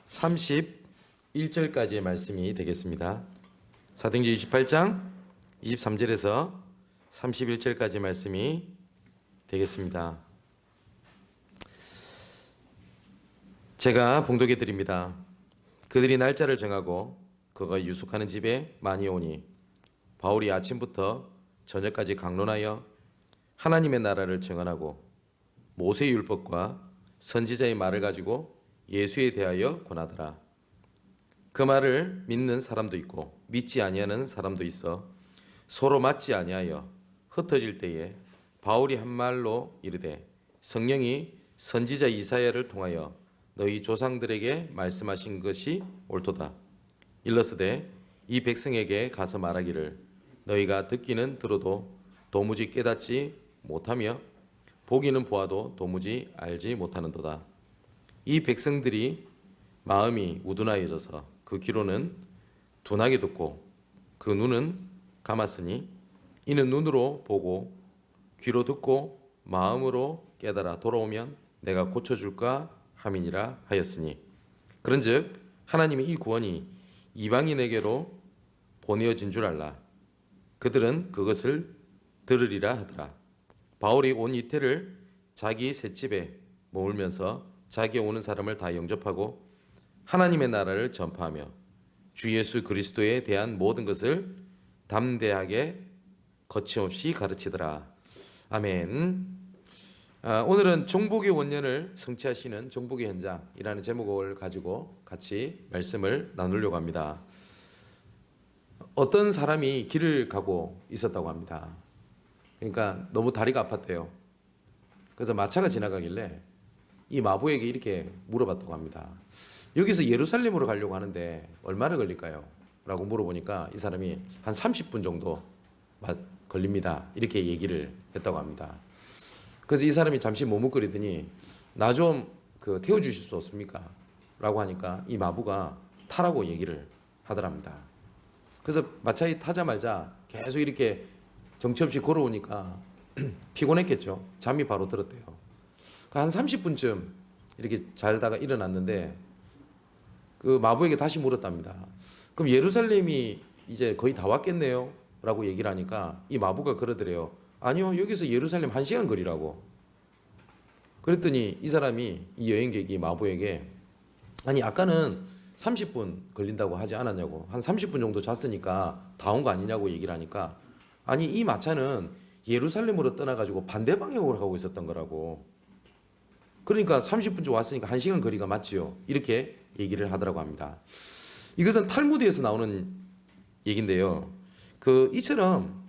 (31절까지의) 말씀이 되겠습니다. 사도행전 28장 23절에서 31절까지 말씀이 되겠습니다. 제가 봉독해 드립니다. 그들이 날짜를 정하고 그가 유숙하는 집에 많이 오니 바울이 아침부터 저녁까지 강론하여 하나님의 나라를 증언하고 모세의 율법과 선지자의 말을 가지고 예수에 대하여 권하더라. 그 말을 믿는 사람도 있고 믿지 아니하는 사람도 있어 서로 맞지 아니하여 흩어질 때에 바울이 한 말로 이르되 성령이 선지자 이사야를 통하여 너희 조상들에게 말씀하신 것이 옳도다. 일러스되 이 백성에게 가서 말하기를 너희가 듣기는 들어도 도무지 깨닫지 못하며 보기는 보아도 도무지 알지 못하는도다. 이 백성들이 마음이 우둔하여져서 그 귀로는 둔하게 듣고 그 눈은 감았으니 이는 눈으로 보고 귀로 듣고 마음으로 깨달아 돌아오면 내가 고쳐줄까 함이니라 하였으니 그런즉 하나님의 이 구원이 이방인에게로 보내어진 줄 알라. 그들은 그것을 들으리라 하더라. 바울이 온 이태를 자기 셋집에 머물면서 자기에 오는 사람을 다 영접하고 하나님의 나라를 전파하며 주 예수 그리스도에 대한 모든 것을 담대하게 거침없이 가르치더라. 아멘. 오늘은 정복의 원년을 성취하시는 정복의 현장이라는 제목을 가지고 같이 말씀을 나누려고 합니다. 어떤 사람이 길을 가고 있었다고 합니다. 그러니까 너무 다리가 아팠대요. 그래서 마차가 지나가길래 이 마부에게 이렇게 물어봤다고 합니다. 여기서 예루살렘으로 가려고 하는데 얼마나 걸릴까요? 라고 물어보니까 이 사람이 한 30분 정도 걸립니다. 이렇게 얘기를 했다고 합니다. 그래서 이 사람이 잠시 머뭇거리더니 나 좀 태워주실 수 없습니까? 라고 하니까 이 마부가 타라고 얘기를 하더랍니다. 그래서 마차에 타자마자 계속 이렇게 정처없이 걸어오니까 피곤했겠죠. 잠이 바로 들었대요. 한 30분쯤 이렇게 자다가 일어났는데 그 마부에게 다시 물었답니다. 그럼 예루살렘이 이제 거의 다 왔겠네요? 라고 얘기를 하니까 이 마부가 그러더래요. 아니요, 여기서 예루살렘 1시간 거리라고. 그랬더니 이 사람이, 이 여행객이 마부에게 아니 아까는 30분 걸린다고 하지 않았냐고, 한 30분 정도 잤으니까 다 온 거 아니냐고 얘기를 하니까 아니 이 마차는 예루살렘으로 떠나가지고 반대 방향으로 가고 있었던 거라고. 그러니까 30분쯤 왔으니까 1시간 거리가 맞지요. 이렇게 얘기를 하더라고 합니다. 이것은 탈무드에서 나오는 얘기인데요. 이처럼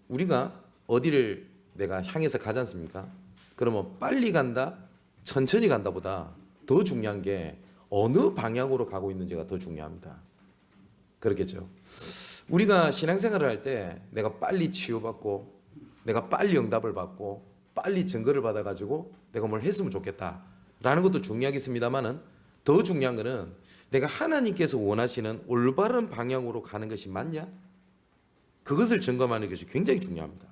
우리가 어디를 내가 향해서 가지 않습니까? 그러면 빨리 간다, 천천히 간다보다 더 중요한 게 어느 방향으로 가고 있는지가 더 중요합니다. 그렇겠죠. 우리가 신앙생활을 할 때 내가 빨리 치유받고 내가 빨리 응답을 받고 빨리 증거를 받아가지고 내가 뭘 했으면 좋겠다라는 것도 중요하겠습니다만은 더 중요한 것은 내가 하나님께서 원하시는 올바른 방향으로 가는 것이 맞냐? 그것을 점검하는 것이 굉장히 중요합니다.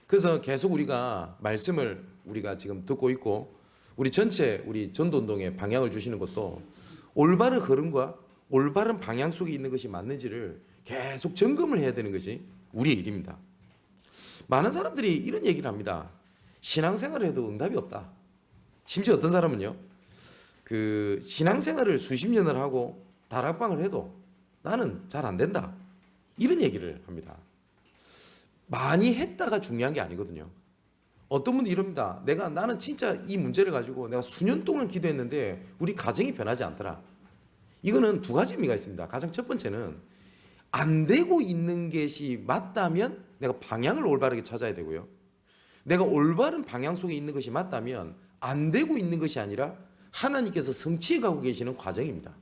그래서 계속 우리가 말씀을 우리가 지금 듣고 있고 우리 전체 우리 전도운동의 방향을 주시는 것도 올바른 흐름과 올바른 방향 속에 있는 것이 맞는지를 계속 점검을 해야 되는 것이 우리의 일입니다. 많은 사람들이 이런 얘기를 합니다. 신앙생활을 해도 응답이 없다. 심지어 어떤 사람은요, 신앙생활을 수십 년을 하고 다락방을 해도 나는 잘 안 된다. 이런 얘기를 합니다. 많이 했다가 중요한 게 아니거든요. 어떤 분도 이럽니다. 나는 진짜 이 문제를 가지고 내가 수년 동안 기도했는데 우리 가정이 변하지 않더라. 이거는 두 가지 의미가 있습니다. 가장 첫 번째는 안 되고 있는 것이 맞다면 내가 방향을 올바르게 찾아야 되고요. 내가 올바른 방향 속에 있는 것이 맞다면 안 되고 있는 것이 아니라 하나님께서 성취해 가고 계시는 과정입니다.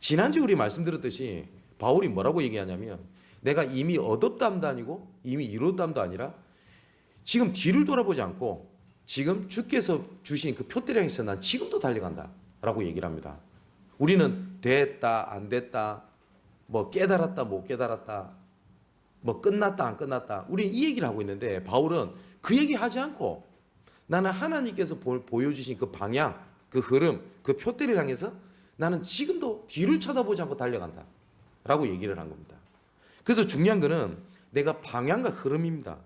지난주에 우리 말씀드렸듯이 바울이 뭐라고 얘기하냐면 내가 이미 얻었담도 아니고 이미 이뤘담도 아니라 지금 뒤를 돌아보지 않고 지금 주께서 주신 그 표대를 향해서 난 지금도 달려간다 라고 얘기를 합니다. 우리는 됐다 안 됐다 뭐 깨달았다 못 깨달았다 뭐 끝났다 안 끝났다. 우리는 이 얘기를 하고 있는데 바울은 그 얘기 하지 않고 나는 하나님께서 보여주신 그 방향, 그 흐름, 그 표대를 향해서 나는 지금도 뒤를 쳐다보지 않고 달려간다 라고 얘기를 한 겁니다. 그래서 중요한 거는 내가 방향과 흐름입니다.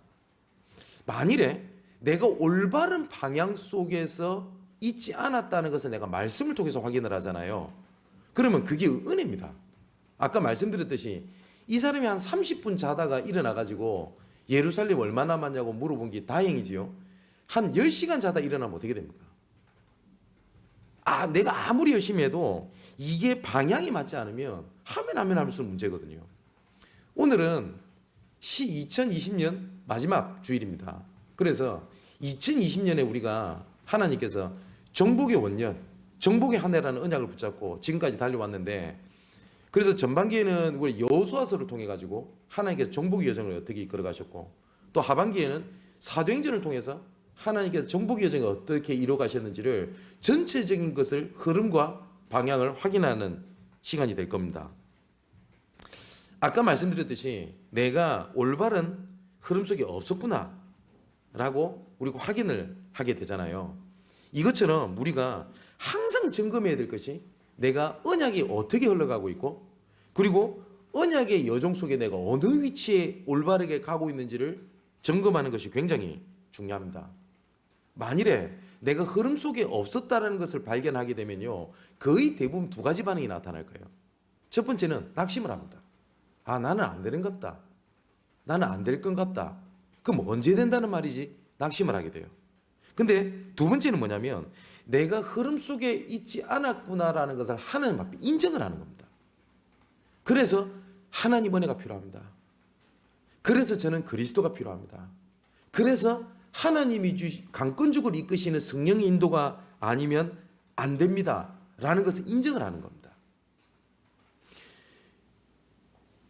만일에 내가 올바른 방향 속에서 있지 않았다는 것을 내가 말씀을 통해서 확인을 하잖아요. 그러면 그게 은혜입니다. 아까 말씀드렸듯이 이 사람이 한 30분 자다가 일어나가지고 예루살렘 얼마 남았냐고 물어본 게 다행이지요. 한 10시간 자다 일어나면 어떻게 됩니까? 내가 아무리 열심히 해도 이게 방향이 맞지 않으면 하면 할수록 문제거든요. 오늘은 2020년 마지막 주일입니다. 그래서 2020년에 우리가 하나님께서 정복의 원년, 정복의 한 해라는 언약을 붙잡고 지금까지 달려왔는데, 그래서 전반기에는 우리 여호수아서를 통해 가지고 하나님께서 정복의 여정을 어떻게 이끌어 가셨고, 또 하반기에는 사도행전을 통해서 하나님께서 정복의 여정을 어떻게 이루어 가셨는지를 전체적인 것을 흐름과 방향을 확인하는 시간이 될 겁니다. 아까 말씀드렸듯이 내가 올바른 흐름 속에 없었구나 라고 우리가 확인을 하게 되잖아요. 이것처럼 우리가 항상 점검해야 될 것이 내가 언약이 어떻게 흘러가고 있고, 그리고 언약의 여정 속에 내가 어느 위치에 올바르게 가고 있는지를 점검하는 것이 굉장히 중요합니다. 만일에 내가 흐름 속에 없었다는 것을 발견하게 되면요, 거의 대부분 두 가지 반응이 나타날 거예요. 첫 번째는 낙심을 합니다. 나는 안 되는 것 같다. 나는 안 될 것 같다. 그럼 언제 된다는 말이지? 낙심을 하게 돼요. 근데 두 번째는 뭐냐면 내가 흐름 속에 있지 않았구나라는 것을 하나님 앞에 인정을 하는 겁니다. 그래서 하나님 은혜가 필요합니다. 그래서 저는 그리스도가 필요합니다. 그래서 하나님이 강권적으로 이끄시는 성령의 인도가 아니면 안 됩니다 라는 것을 인정을 하는 겁니다.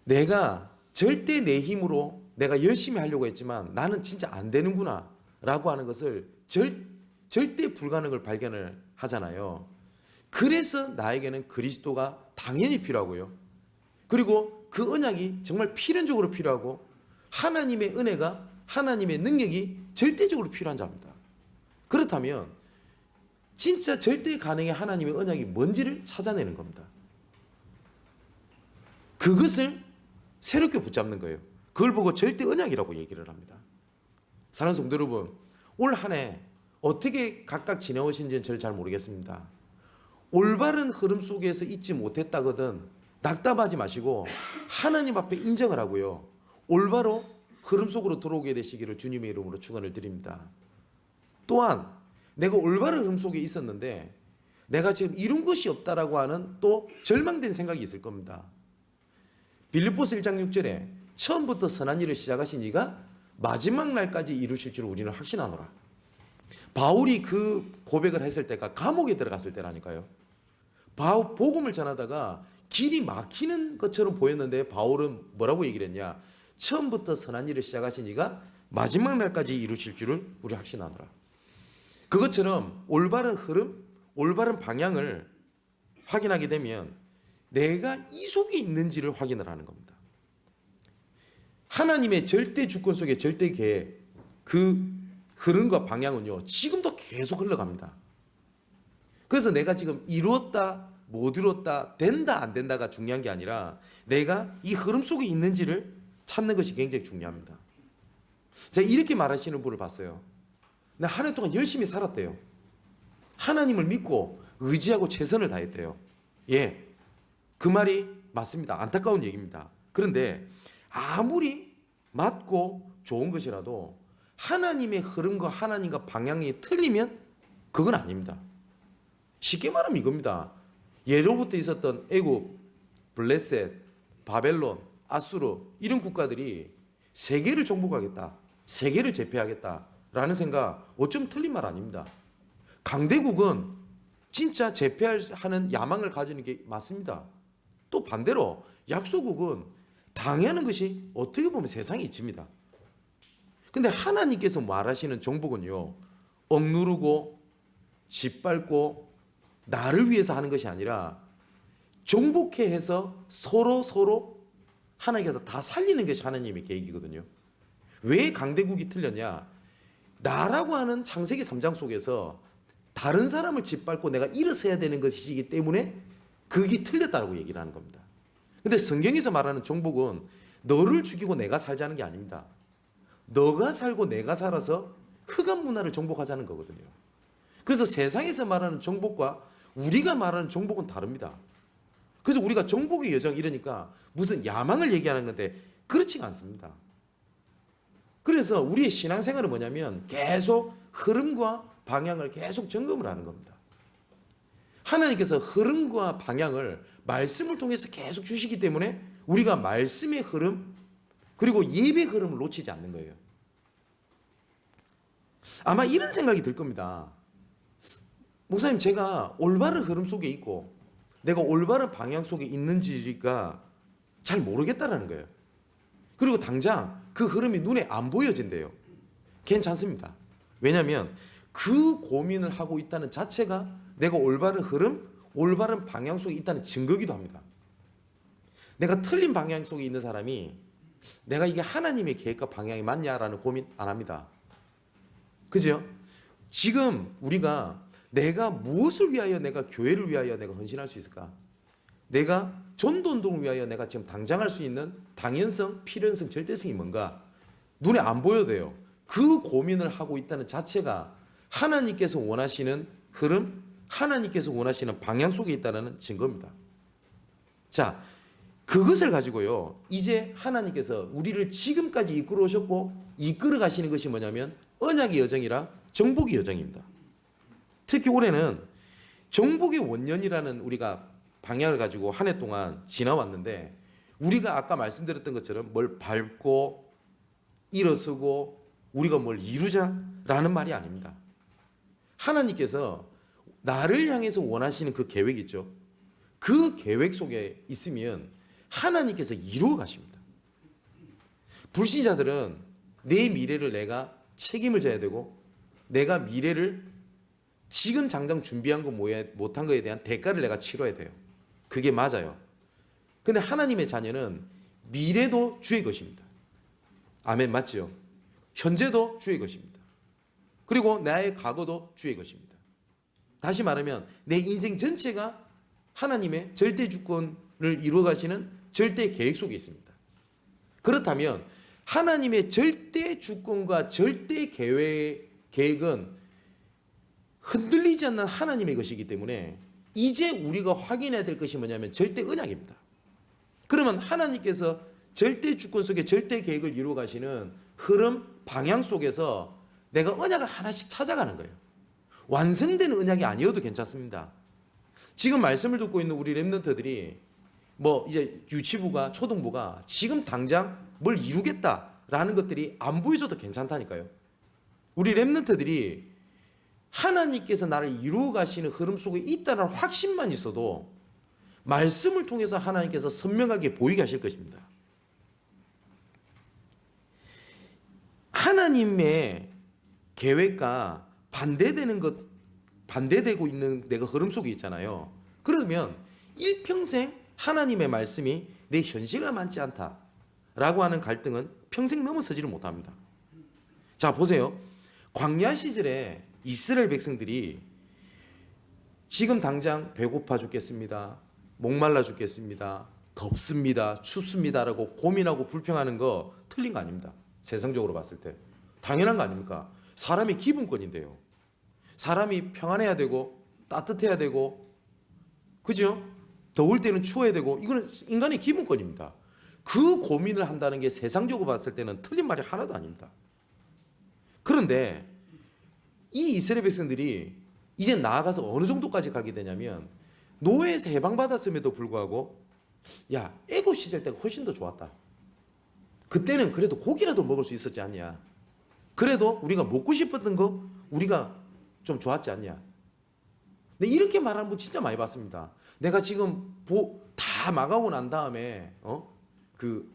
내가 절대 내 힘으로 내가 열심히 하려고 했지만 나는 진짜 안 되는구나 라고 하는 것을 절대 불가능을 발견을 하잖아요. 그래서 나에게는 그리스도가 당연히 필요하고요. 그리고 그 언약이 정말 필연적으로 필요하고 하나님의 은혜가, 하나님의 능력이 절대적으로 필요한 자입니다. 그렇다면 진짜 절대 가능의 하나님의 언약이 뭔지를 찾아내는 겁니다. 그것을 새롭게 붙잡는 거예요. 그걸 보고 절대 언약이라고 얘기를 합니다. 사랑하는 성도 여러분, 올 한 해 어떻게 각각 지내오신지는 저는 잘 모르겠습니다. 올바른 흐름 속에서 있지 못했다거든 낙담하지 마시고 하나님 앞에 인정을 하고요, 올바로 흐름 속으로 들어오게 되시기를 주님의 이름으로 축원을 드립니다. 또한 내가 올바른 흐름 속에 있었는데 내가 지금 이룬 것이 없다라고 하는 또 절망된 생각이 있을 겁니다. 빌립보서 1장 6절에 처음부터 선한 일을 시작하신 이가 마지막 날까지 이루실 줄 우리는 확신하노라. 바울이 그 고백을 했을 때가 감옥에 들어갔을 때라니까요. 복음을 전하다가 길이 막히는 것처럼 보였는데 바울은 뭐라고 얘기를 했냐? 처음부터 선한 일을 시작하신 이가 마지막 날까지 이루실 줄을 우리 확신하노라. 그것처럼 올바른 흐름, 올바른 방향을 확인하게 되면 내가 이 속에 있는지를 확인을 하는 겁니다. 하나님의 절대 주권 속의 절대 계획, 그 흐름과 방향은요, 지금도 계속 흘러갑니다. 그래서 내가 지금 이루었다, 못 이루었다, 된다, 안 된다가 중요한 게 아니라 내가 이 흐름 속에 있는지를 찾는 것이 굉장히 중요합니다. 제가 이렇게 말하시는 분을 봤어요. 나 한 해 동안 열심히 살았대요. 하나님을 믿고 의지하고 최선을 다했대요. 예, 그 말이 맞습니다. 안타까운 얘기입니다. 그런데 아무리 맞고 좋은 것이라도 하나님의 흐름과 하나님과 방향이 틀리면 그건 아닙니다. 쉽게 말하면 이겁니다. 예로부터 있었던 애굽, 블레셋, 바벨론, 아수르 이런 국가들이 세계를 정복하겠다, 세계를 제패하겠다라는 생각 어쩜 틀린 말 아닙니다. 강대국은 진짜 제패하는 야망을 가지는 게 맞습니다. 또 반대로 약소국은 당하는 것이 어떻게 보면 세상의 이치입니다. 근데 하나님께서 말하시는 정복은요, 억누르고 짓밟고 나를 위해서 하는 것이 아니라 정복해 해서 서로 하나님께서 다 살리는 것이 하나님의 계획이거든요. 왜 강대국이 틀렸냐? 나라고 하는 창세기 3장 속에서 다른 사람을 짓밟고 내가 일어서야 되는 것이기 때문에 그게 틀렸다고 얘기를 하는 겁니다. 근데 성경에서 말하는 정복은 너를 죽이고 내가 살자는 게 아닙니다. 너가 살고 내가 살아서 흑암 문화를 정복하자는 거거든요. 그래서 세상에서 말하는 정복과 우리가 말하는 정복은 다릅니다. 그래서 우리가 정복의 여정 이러니까 무슨 야망을 얘기하는 건데 그렇지가 않습니다. 그래서 우리의 신앙생활은 뭐냐면 계속 흐름과 방향을 계속 점검을 하는 겁니다. 하나님께서 흐름과 방향을 말씀을 통해서 계속 주시기 때문에 우리가 말씀의 흐름 그리고 예배의 흐름을 놓치지 않는 거예요. 아마 이런 생각이 들 겁니다. 목사님, 제가 올바른 흐름 속에 있고 내가 올바른 방향 속에 있는지가 잘 모르겠다라는 거예요. 그리고 당장 그 흐름이 눈에 안 보여진대요. 괜찮습니다. 왜냐하면 그 고민을 하고 있다는 자체가 내가 올바른 흐름, 올바른 방향 속에 있다는 증거기도 합니다. 내가 틀린 방향 속에 있는 사람이 내가 이게 하나님의 계획과 방향이 맞냐라는 고민 안 합니다. 그죠? 지금 우리가 내가 무엇을 위하여 내가 교회를 위하여 내가 헌신할 수 있을까? 내가 전도운동을 위하여 내가 지금 당장 할 수 있는 당연성, 필연성, 절대성이 뭔가 눈에 안 보여도요. 그 고민을 하고 있다는 자체가 하나님께서 원하시는 흐름, 하나님께서 원하시는 방향 속에 있다는 증거입니다. 자, 그것을 가지고요. 이제 하나님께서 우리를 지금까지 이끌어 오셨고 이끌어 가시는 것이 뭐냐면 언약의 여정이라 정복의 여정입니다. 특히 올해는 정복의 원년이라는 우리가 방향을 가지고 한 해 동안 지나왔는데 우리가 아까 말씀드렸던 것처럼 뭘 밟고 일어서고 우리가 뭘 이루자라는 말이 아닙니다. 하나님께서 나를 향해서 원하시는 그 계획이 있죠. 그 계획 속에 있으면 하나님께서 이루어 가십니다. 불신자들은 내 미래를 내가 책임을 져야 되고 내가 미래를 지금 당장 준비한 거 못한 거에 대한 대가를 내가 치러야 돼요. 그게 맞아요. 근데 하나님의 자녀는 미래도 주의 것입니다. 아멘, 맞죠? 현재도 주의 것입니다. 그리고 나의 과거도 주의 것입니다. 다시 말하면 내 인생 전체가 하나님의 절대 주권을 이루어 가시는 절대 계획 속에 있습니다. 그렇다면 하나님의 절대 주권과 절대 계획은 흔들리지 않는 하나님의 것이기 때문에 이제 우리가 확인해야 될 것이 뭐냐면 절대 언약입니다. 그러면 하나님께서 절대 주권 속에 절대 계획을 이루어 가시는 흐름, 방향 속에서 내가 언약을 하나씩 찾아가는 거예요. 완성된 언약이 아니어도 괜찮습니다. 지금 말씀을 듣고 있는 우리 렘넌트들이 뭐 이제 유치부가 초등부가 지금 당장 뭘 이루겠다라는 것들이 안 보여줘도 괜찮다니까요. 우리 렘넌트들이 하나님께서 나를 이루어 가시는 흐름 속에 있다는 확신만 있어도 말씀을 통해서 하나님께서 선명하게 보이게 하실 것입니다. 하나님의 계획과 반대되고 있는 내가 흐름 속에 있잖아요. 그러면 일평생 하나님의 말씀이 내 현실과 맞지 않다라고 하는 갈등은 평생 넘어서지를 못합니다. 자, 보세요. 광야 시절에 이스라엘 백성들이 지금 당장 배고파 죽겠습니다. 목말라 죽겠습니다. 덥습니다. 춥습니다라고 고민하고 불평하는 거 틀린 거 아닙니다. 세상적으로 봤을 때. 당연한 거 아닙니까? 사람의 기본권인데요. 사람이 평안해야 되고 따뜻해야 되고 그죠? 더울 때는 추워야 되고 이거는 인간의 기본권입니다. 그 고민을 한다는 게 세상적으로 봤을 때는 틀린 말이 하나도 아닙니다. 그런데 이 이스라엘 백성들이 이제 나아가서 어느 정도까지 가게 되냐면 노예에서 해방받았음에도 불구하고 야, 애굽 시절 때가 훨씬 더 좋았다. 그때는 그래도 고기라도 먹을 수 있었지 않냐. 그래도 우리가 먹고 싶었던 거 우리가 좀 좋았지 않냐. 근데 이렇게 말하는 분 진짜 많이 봤습니다. 내가 지금 다 망하고 난 다음에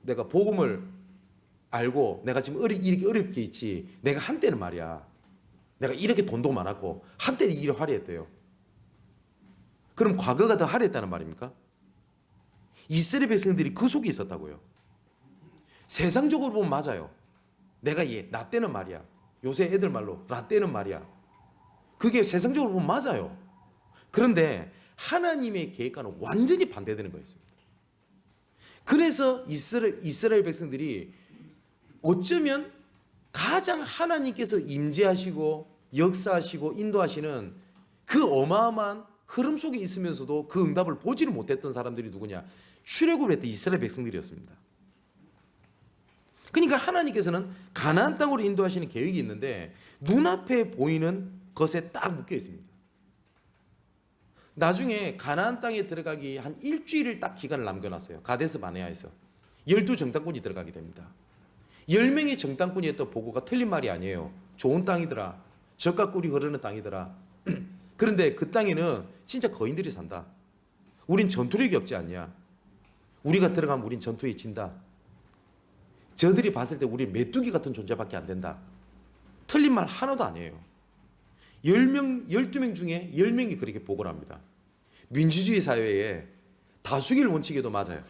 내가 복음을 알고 내가 지금 이렇게 어렵게 있지. 내가 한때는 말이야. 내가 이렇게 돈도 많았고 한때는 일이 화려했대요. 그럼 과거가 더 화려했다는 말입니까? 이스라엘 백성들이 그 속에 있었다고요. 세상적으로 보면 맞아요. 내가 나 때는 말이야. 요새 애들 말로 라떼는 말이야. 그게 세상적으로 보면 맞아요. 그런데 하나님의 계획과는 완전히 반대되는 거였습니다. 그래서 이스라엘 백성들이 어쩌면 가장 하나님께서 임재하시고 역사하시고 인도하시는 그 어마어마한 흐름 속에 있으면서도 그 응답을 보지를 못했던 사람들이 누구냐? 출애굽을 했던 이스라엘 백성들이었습니다. 그러니까 하나님께서는 가나안 땅으로 인도하시는 계획이 있는데 눈앞에 보이는 것에 딱 묶여 있습니다. 나중에 가나안 땅에 들어가기 한 일주일을 딱 기간을 남겨놨어요. 가데스 바네아에서 12정탐꾼이 들어가게 됩니다. 10명의 정탐꾼이 했던 보고가 틀린 말이 아니에요. 좋은 땅이더라. 젖과 꿀이 흐르는 땅이더라. 그런데 그 땅에는 진짜 거인들이 산다. 우린 전투력이 없지 않냐. 우리가 들어가면 우린 전투에 진다. 저들이 봤을 때 우리 메뚜기 같은 존재밖에 안 된다. 틀린 말 하나도 아니에요. 10명, 12명 중에 10명이 그렇게 보고를 합니다. 민주주의 사회에 다수결 원칙에도 맞아요.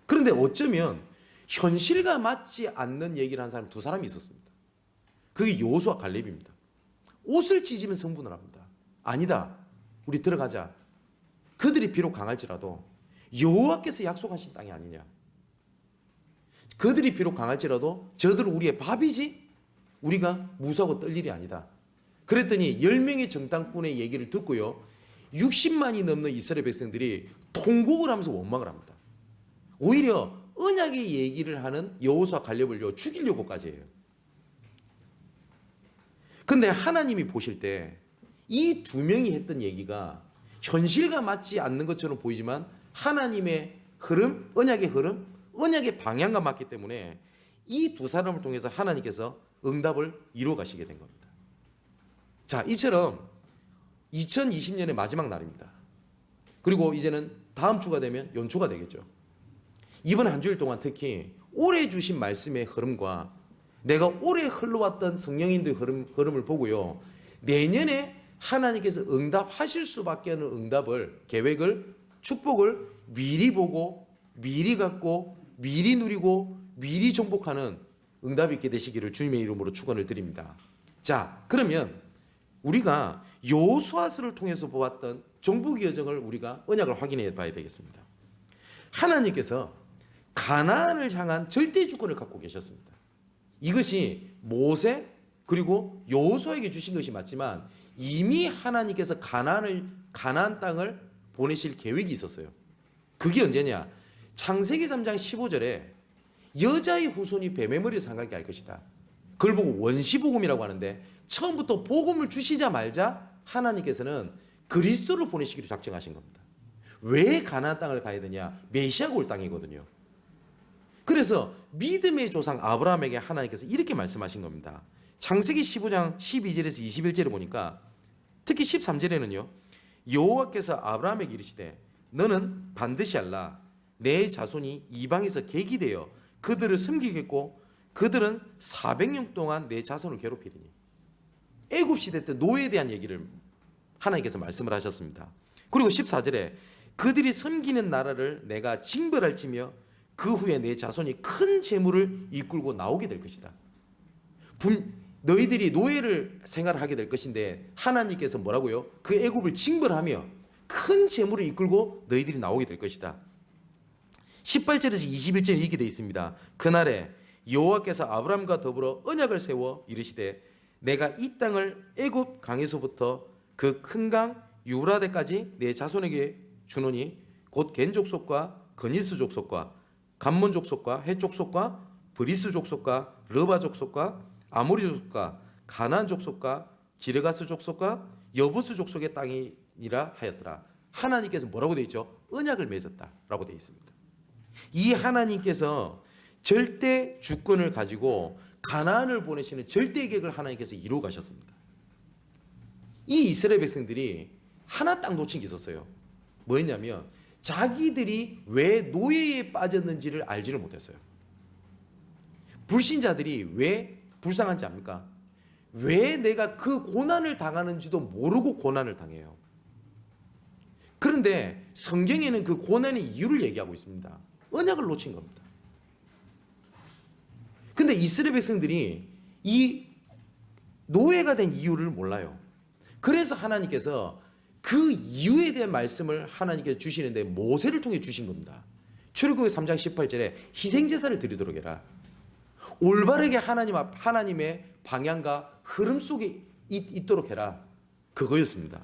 그런데 어쩌면 현실과 맞지 않는 얘기를 한 사람 두 사람이 있었습니다. 그게 여호수아 갈렙입니다. 옷을 찢으면 성분을 합니다. 아니다. 우리 들어가자. 그들이 비록 강할지라도 여호와께서 약속하신 땅이 아니냐. 그들이 비록 강할지라도 저들은 우리의 밥이지 우리가 무사하고 떨 일이 아니다. 그랬더니 10명의 정탐꾼의 얘기를 듣고요. 60만이 넘는 이스라엘 백성들이 통곡을 하면서 원망을 합니다. 오히려 언약의 얘기를 하는 여호수아 갈렙을 죽이려고까지 해요. 근데 하나님이 보실 때 이 두 명이 했던 얘기가 현실과 맞지 않는 것처럼 보이지만 하나님의 흐름, 언약의 흐름, 언약의 방향과 맞기 때문에 이 두 사람을 통해서 하나님께서 응답을 이루어 가시게 된 겁니다. 자, 이처럼 2020년의 마지막 날입니다. 그리고 이제는 다음 주가 되면 연초가 되겠죠. 이번 한 주일 동안 특히 올해 주신 말씀의 흐름과 내가 올해 흘러왔던 성령인도의 흐름을 보고요. 내년에 하나님께서 응답하실 수밖에 없는 응답을, 계획을, 축복을 미리 보고 미리 갖고 미리 누리고 미리 정복하는 응답이 있게 되시기를 주님의 이름으로 축원을 드립니다. 자, 그러면 우리가 여호수아서를 통해서 보았던 정복의 여정을 우리가 언약을 확인해 봐야 되겠습니다. 하나님께서 가나안을 향한 절대 주권을 갖고 계셨습니다. 이것이 모세 그리고 여호수아에게 주신 것이 맞지만 이미 하나님께서 가나안 땅을 보내실 계획이 있었어요. 그게 언제냐? 창세기 3장 15절에 여자의 후손이 뱀의 머리를 상하게 할 것이다. 그걸 보고 원시복음이라고 하는데 처음부터 복음을 주시자마자 하나님께서는 그리스도를 보내시기로 작정하신 겁니다. 왜 가나안 땅을 가야 되냐? 메시아가 올 땅이거든요. 그래서 믿음의 조상 아브라함에게 하나님께서 이렇게 말씀하신 겁니다. 창세기 15장 12절에서 21절에 보니까 특히 13절에는요. 여호와께서 아브라함에게 이르시되 너는 반드시 알라. 내 자손이 이방에서 객이 되어 그들을 섬기겠고 그들은 400년 동안 내 자손을 괴롭히리니. 애굽시대 때 노예에 대한 얘기를 하나님께서 말씀을 하셨습니다. 그리고 14절에 그들이 섬기는 나라를 내가 징벌할지며 그 후에 내 자손이 큰 재물을 이끌고 나오게 될 것이다. 너희들이 노예를 생활하게 될 것인데 하나님께서 뭐라고요? 그 애굽을 징벌하며 큰 재물을 이끌고 너희들이 나오게 될 것이다. 18절에서 21절에 이렇게 되어 있습니다. 그날에 여호와께서 아브라함과 더불어 언약을 세워 이르시되 내가 이 땅을 애굽 강에서부터 그 큰 강 유브라데까지 내 자손에게 주노니 곧 겐 족속과 그니스 족속과 감몬 족속과 헷 족속과 브리스 족속과 르바 족속과 아모리 족속과 가나안 족속과 기르가스 족속과 여부스 족속의 땅이라 하였더라. 하나님께서 뭐라고 되어 있죠? 언약을 맺었다라고 되어 있습니다. 이 하나님께서 절대 주권을 가지고 가나안을 보내시는 절대 계획을 하나님께서 이루어 가셨습니다. 이 이스라엘 백성들이 하나 딱 놓친 게 있었어요. 뭐였냐면 자기들이 왜 노예에 빠졌는지를 알지를 못했어요. 불신자들이 왜 불쌍한지 압니까? 왜 내가 그 고난을 당하는지도 모르고 고난을 당해요. 그런데 성경에는 그 고난의 이유를 얘기하고 있습니다. 언약을 놓친 겁니다. 근데 이스라엘 백성들이 이 노예가 된 이유를 몰라요. 그래서 하나님께서 그 이유에 대한 말씀을 하나님께서 주시는데 모세를 통해 주신 겁니다. 출애굽기 3장 18절에 희생제사를 드리도록 해라. 올바르게 하나님의 방향과 흐름 속에 있도록 해라. 그거였습니다.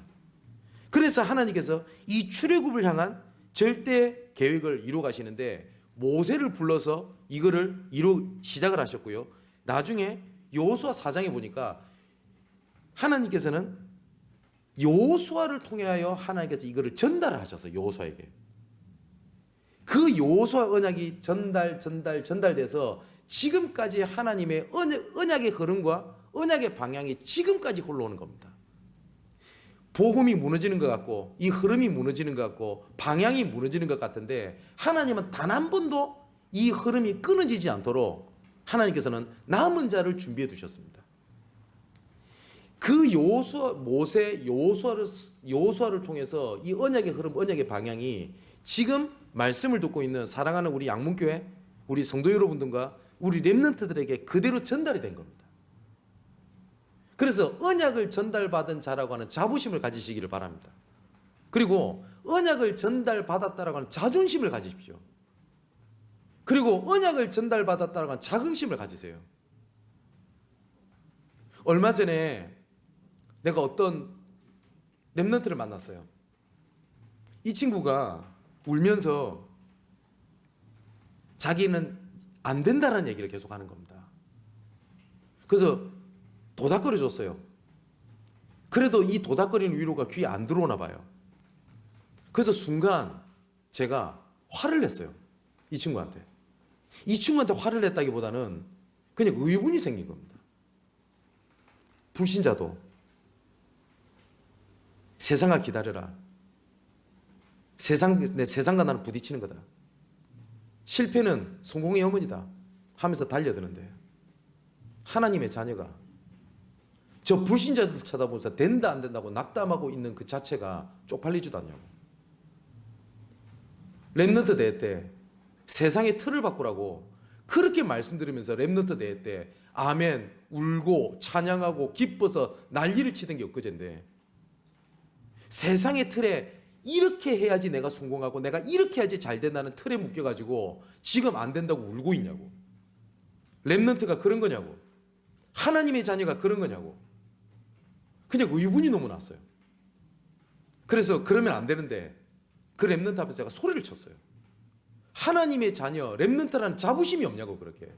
그래서 하나님께서 이 출애굽을 향한 절대 계획을 이루어 가시는데 모세를 불러서 이거를 시작을 하셨고요. 나중에 여호수아 4장에 보니까 하나님께서는 여호수아를 통하여 하나님께서 이거를 전달을 하셔서 여호수아에게 그 여호수아 언약이 전달돼서 지금까지 하나님의 언약의 흐름과 언약의 방향이 지금까지 흘러오는 겁니다. 복음이 무너지는 것 같고 이 흐름이 무너지는 것 같고 방향이 무너지는 것 같은데 하나님은 단 한 번도 이 흐름이 끊어지지 않도록 하나님께서는 남은 자를 준비해 두셨습니다. 그 여호수아를 통해서 이 언약의 흐름, 언약의 방향이 지금 말씀을 듣고 있는 사랑하는 우리 양문교회, 우리 성도 여러분들과 우리 렘넌트들에게 그대로 전달이 된 겁니다. 그래서 언약을 전달받은 자라고 하는 자부심을 가지시기를 바랍니다. 그리고 언약을 전달받았다라고 하는 자존심을 가지십시오. 그리고 언약을 전달받았다라고 하는 자긍심을 가지세요. 얼마 전에 내가 어떤 렘넌트를 만났어요. 이 친구가 울면서 자기는 안 된다는 얘기를 계속 하는 겁니다. 그래서 도닥거려 줬어요. 그래도 이 도닥거리는 위로가 귀에 안 들어오나 봐요. 그래서 순간 제가 화를 냈어요. 이 친구한테. 이 친구한테 화를 냈다기보다는 그냥 의문이 생긴 겁니다. 불신자도 세상아 기다려라. 세상과 나는 부딪히는 거다. 실패는 성공의 어머니다 하면서 달려드는데 하나님의 자녀가 저 불신자들 쳐다보면서 된다 안 된다고 낙담하고 있는 그 자체가 쪽팔리지도 않냐고. 렘넌트 대회 때 세상의 틀을 바꾸라고 그렇게 말씀드리면서 렘넌트 대회 때 아멘 울고 찬양하고 기뻐서 난리를 치던 게 엊그제인데 세상의 틀에 이렇게 해야지 내가 성공하고 내가 이렇게 해야지 잘 된다는 틀에 묶여가지고 지금 안 된다고 울고 있냐고. 렘넌트가 그런 거냐고. 하나님의 자녀가 그런 거냐고. 그냥 의문이 너무 났어요. 그래서 그러면 안 되는데 그 렘넌트 앞에서 제가 소리를 쳤어요. 하나님의 자녀 렘넌트라는 자부심이 없냐고. 그렇게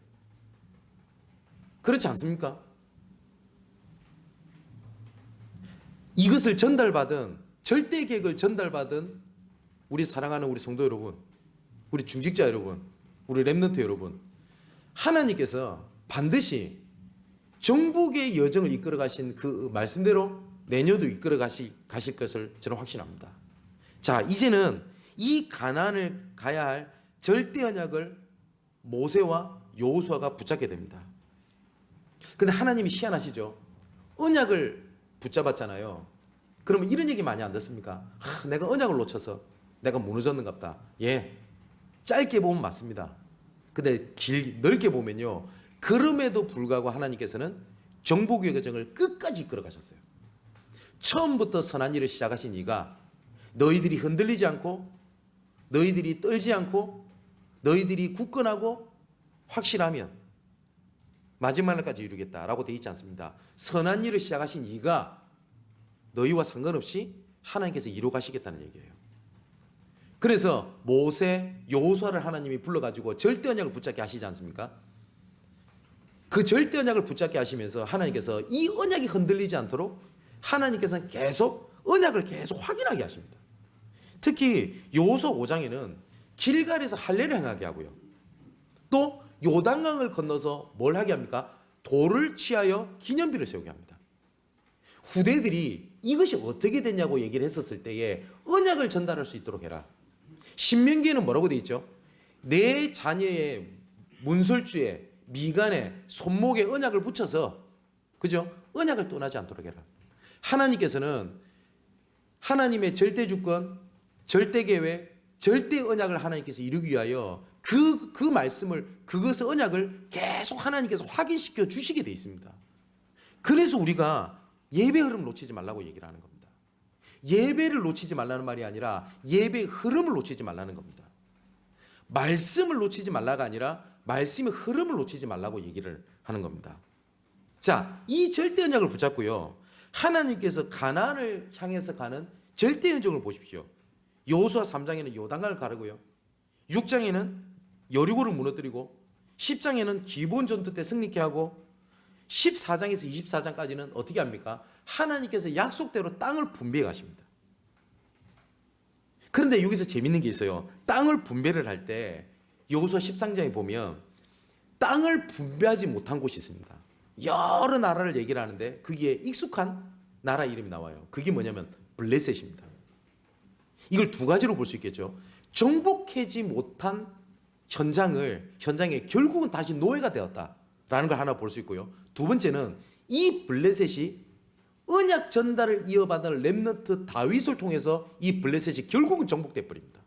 그렇지 않습니까? 이것을 전달받은 절대 계획을 전달받은 우리 사랑하는 우리 성도 여러분, 우리 중직자 여러분, 우리 렘넌트 여러분, 하나님께서 반드시 정복의 여정을 이끌어 가신 그 말씀대로 내년도 이끌어 가실 것을 저는 확신합니다. 자, 이제는 이 가나안을 가야 할 절대 언약을 모세와 여호수아가 붙잡게 됩니다. 근데 하나님이 희한하시죠. 언약을 붙잡았잖아요. 그러면 이런 얘기 많이 안 듣습니까? 내가 언약을 놓쳐서 내가 무너졌는갑다. 예, 짧게 보면 맞습니다. 근데 넓게 보면요, 그럼에도 불구하고 하나님께서는 정복의 과정을 끝까지 이끌어 가셨어요. 처음부터 선한 일을 시작하신 이가 너희들이 흔들리지 않고 너희들이 떨지 않고 너희들이 굳건하고 확실하면 마지막 날까지 이루겠다라고 되어 있지 않습니다. 선한 일을 시작하신 이가 너희와 상관없이 하나님께서 이루어 가시겠다는 얘기예요. 그래서 모세, 여호수아를 하나님이 불러가지고 절대 언약을 붙잡게 하시지 않습니까? 그 절대 언약을 붙잡게 하시면서 하나님께서 이 언약이 흔들리지 않도록 하나님께서는 계속 언약을 계속 확인하게 하십니다. 특히 여호수아 5장에는 길갈에서 할례를 행하게 하고요. 또 요단강을 건너서 뭘 하게 합니까? 돌을 취하여 기념비를 세우게 합니다. 후대들이 이것이 어떻게 됐냐고 얘기를 했었을 때에 언약을 전달할 수 있도록 해라. 신명기에는 뭐라고 되어 있죠? 내 자녀의 문설주에 미간에 손목에 언약을 붙여서, 그죠? 언약을 떠나지 않도록 해라. 하나님께서는 하나님의 절대 주권, 절대 계획, 절대 언약을 하나님께서 이루기 위하여 그 말씀을, 그것의 언약을 계속 하나님께서 확인시켜 주시게 돼 있습니다. 그래서 우리가 예배 흐름을 놓치지 말라고 얘기를 하는 겁니다. 예배를 놓치지 말라는 말이 아니라 예배의 흐름을 놓치지 말라는 겁니다. 말씀을 놓치지 말라가 아니라 말씀의 흐름을 놓치지 말라고 얘기를 하는 겁니다. 자, 이 절대 언약을 붙잡고요, 하나님께서 가나안을 향해서 가는 절대 여정을 보십시오. 여호수아 3장에는 요단강을 가르고요, 6장에는 여리고를 무너뜨리고, 10장에는 기본 전투 때 승리케 하고, 14장에서 24장까지는 어떻게 합니까? 하나님께서 약속대로 땅을 분배해 가십니다. 그런데 여기서 재밌는 게 있어요. 땅을 분배를 할 때 여호수아 13장에 보면 땅을 분배하지 못한 곳이 있습니다. 여러 나라를 얘기를 하는데 거기에 익숙한 나라 이름이 나와요. 그게 뭐냐면 블레셋입니다. 이걸 두 가지로 볼 수 있겠죠. 정복하지 못한 현장에 결국은 다시 노예가 되었다라는 걸 하나 볼 수 있고요. 두 번째는 이 블레셋이 언약 전달을 이어받은 렘넌트 다윗을 통해서 이 블레셋이 결국은 정복돼 버립니다.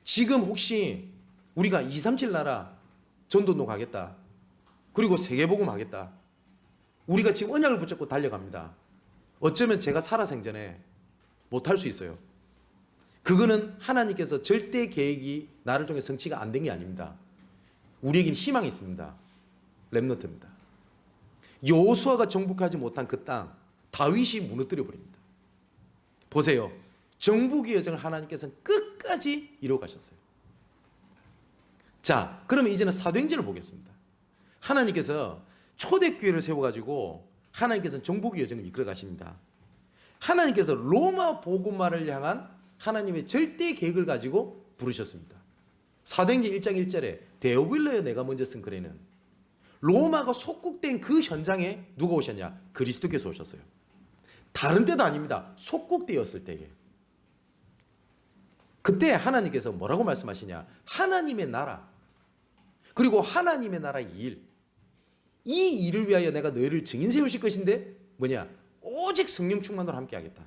지금 혹시 우리가 237 나라 전도운동 가겠다, 그리고 세계복음 하겠다, 우리가 지금 언약을 붙잡고 달려갑니다. 어쩌면 제가 살아생전에 못할 수 있어요. 그거는 하나님께서 절대 계획이 나를 통해 성취가 안 된 게 아닙니다. 우리에게는 희망이 있습니다. 렘넌트입니다. 여호수아가 정복하지 못한 그 땅, 다윗이 무너뜨려 버립니다. 보세요. 정복의 여정을 하나님께서는 끝까지 이루어 가셨어요. 자, 그러면 이제는 사도행전을 보겠습니다. 하나님께서 초대교회를 세워가지고 하나님께서는 정복의 여정을 이끌어 가십니다. 하나님께서 로마 복음화를 향한 하나님의 절대 계획을 가지고 부르셨습니다. 사도행전 1장 1절에 데오빌러여 내가 먼저 쓴 글에는 로마가 속국된 그 현장에 누가 오셨냐? 그리스도께서 오셨어요. 다른 때도 아닙니다. 속국되었을 때에. 그때 하나님께서 뭐라고 말씀하시냐? 하나님의 나라, 그리고 하나님의 나라의 일, 이 일을 위하여 내가 너희를 증인 세우실 것인데 뭐냐? 오직 성령 충만으로 함께 하겠다.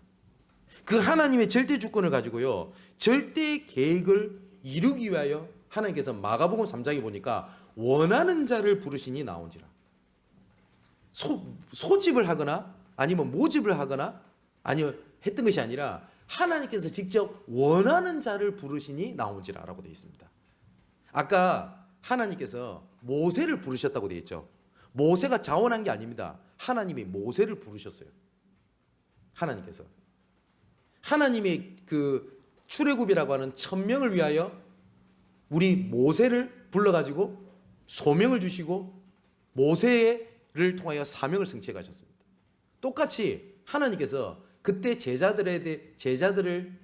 그 하나님의 절대 주권을 가지고요, 절대 계획을 이루기 위하여 하나님께서 마가복음 3장에 보니까 원하는 자를 부르시니 나온지라. 소집을 하거나 아니면 모집을 하거나 아니면 했던 것이 아니라 하나님께서 직접 원하는 자를 부르시니 나온지라 라고 되어 있습니다. 아까 하나님께서 모세를 부르셨다고 되어 있죠. 모세가 자원한 게 아닙니다. 하나님이 모세를 부르셨어요. 하나님께서 하나님의 그 출애굽이라고 하는 천명을 위하여 우리 모세를 불러가지고 소명을 주시고 모세를 통하여 사명을 성취해 가셨습니다. 똑같이 하나님께서 그때 제자들을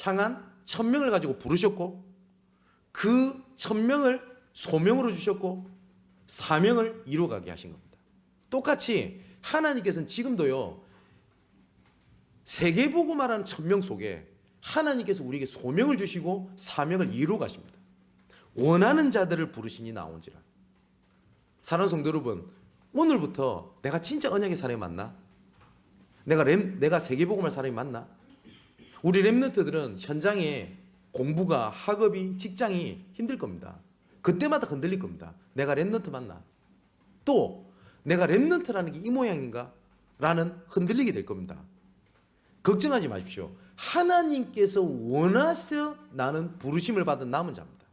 향한 천명을 가지고 부르셨고, 그 천명을 소명으로 주셨고 사명을 이루어가게 하신 겁니다. 똑같이 하나님께서는 지금도요, 세계복음화라는 천명 속에 하나님께서 우리에게 소명을 주시고 사명을 이루어 가십니다. 원하는 자들을 부르시니 나온지라. 사랑하는 성도 여러분, 오늘부터 내가 진짜 언약의 사람이 맞나? 내가 세계복음할 사람이 맞나? 우리 렘넌트들은 현장에 공부가, 학업이, 직장이 힘들 겁니다. 그때마다 흔들릴 겁니다. 내가 렘넌트 맞나? 또 내가 렘넌트라는 게 이 모양인가? 라는 흔들리게 될 겁니다. 걱정하지 마십시오. 하나님께서 원하셔 나는 부르심을 받은 남은 자입니다.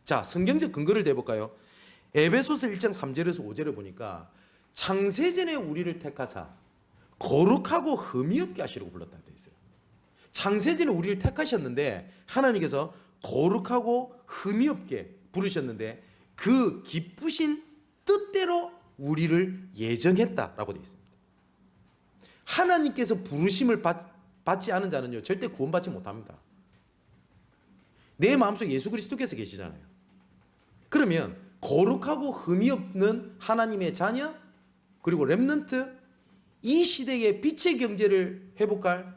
자, 성경적 근거를 대볼까요? 에베소서 1장 3절에서 5절에 보니까 창세전에 우리를 택하사 거룩하고 흠이 없게 하시려고 불렀다 되어 있어요. 창세전에 우리를 택하셨는데 하나님께서 거룩하고 흠이 없게 부르셨는데 그 기쁘신 뜻대로 우리를 예정했다라고 되어 있습니다. 하나님께서 부르심을 받지 않은 자는요, 절대 구원받지 못합니다. 내 마음속에 예수 그리스도께서 계시잖아요. 그러면 거룩하고 흠이 없는 하나님의 자녀, 그리고 렘넌트, 이 시대의 빛의 경제를 회복할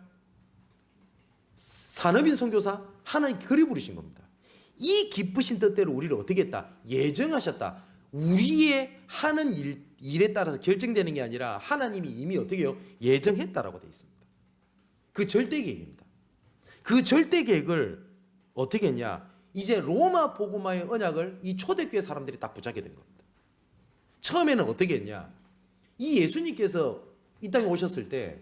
산업인 선교사, 하나님 그리 부르신 겁니다. 이 기쁘신 뜻대로 우리를 어떻게 했다? 예정하셨다. 우리의 하는 일에 따라서 결정되는 게 아니라 하나님이 이미 어떻게 해요? 예정했다라고 되어 있습니다. 그 절대 계획입니다. 그 절대 계획을 어떻게 했냐? 이제 로마 복음화의 언약을 이 초대교회 사람들이 딱 붙잡게 된 겁니다. 처음에는 어떻게 했냐? 이 예수님께서 이 땅에 오셨을 때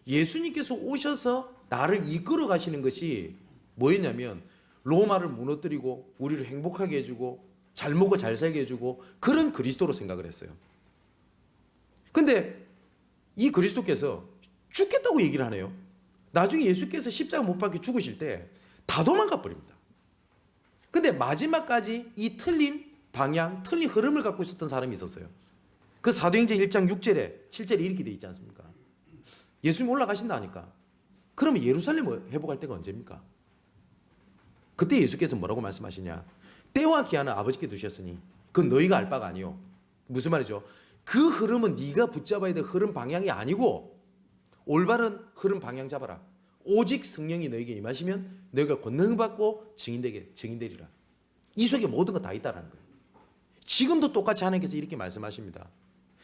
예수님께서 오셔서 나를 이끌어 가시는 것이 뭐였냐면 로마를 무너뜨리고 우리를 행복하게 해주고 잘 먹고 잘 살게 해주고 그런 그리스도로 생각을 했어요. 근데 이 그리스도께서 죽겠다고 얘기를 하네요. 나중에 예수께서 십자가 못 박혀 죽으실 때 다 도망가 버립니다. 근데 마지막까지 이 틀린 방향, 틀린 흐름을 갖고 있었던 사람이 있었어요. 그 사도행전 1장 6절에 7절에 이렇게 돼 있지 않습니까? 예수님 올라가신다 하니까 그러면 예루살렘을 회복할 때가 언제입니까? 그때 예수께서 뭐라고 말씀하시냐? 때와 기한은 아버지께 두셨으니 그건 너희가 알 바가 아니요. 무슨 말이죠? 그 흐름은 네가 붙잡아야 될 흐름 방향이 아니고 올바른 흐름 방향 잡아라. 오직 성령이 너에게 임하시면 너희가 권능을 받고 증인되리라. 이 속에 모든 거 다 있다라는 거예요. 지금도 똑같이 하나님께서 이렇게 말씀하십니다.